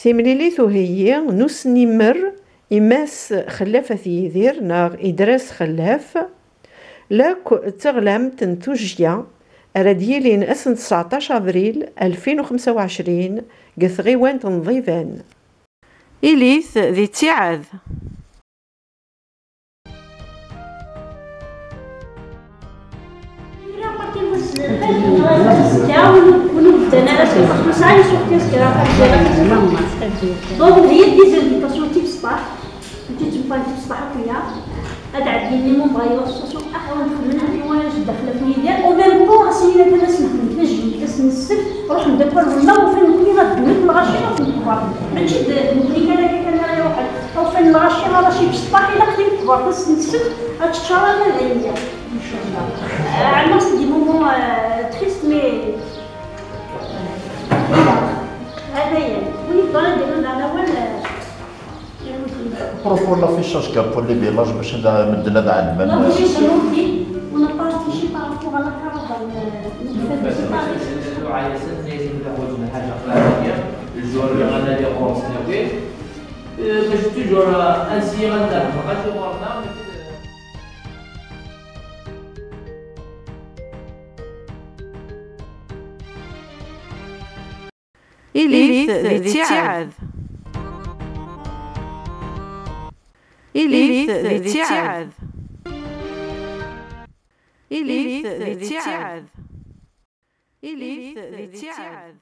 تيمليليثو هي نوس نمر إماس خلافة يدير ناغ إدراس خلاف لاك تغلام تنتوجيا راديلين أسن 19 أبريل 2025 قثغيوان تنظيفان إليث ذي تيعاذ دونك هي ديزانفيتاسيون تيب سطاح انتي تبقى تيب سطاح هكايا هاد عندي لي مون باغي لاسوسياسيون احاول نخممها في واش داخله في يدير او ميم بون اسينا الناس نخدم نجي كاس نسف نروح ندبر ولا وفين نكوني غادي الغاشي غنكبر ماشي نكوني كان انا واحد او فين الغاشي راشي بسطاح الا خديت كبر بس نسف هادشهر انا العينيه ان شاء الله عندنا دي مومون تريست مي هذايا ونبغى نديرو على اول بروبور لافيشاج كا بور لي فيلاج باش مدنا داع المال لا ماشي شنوبي ونبارطيجي بارابور على كارفان الجوار اللي غندير خورسنا فيه باش توجور انسي غندير مابقاش ورنا إليث ذي تيعاذ إليث ذي تيعاذ إليث ذي تيعاذ إليث ذي تيعاذ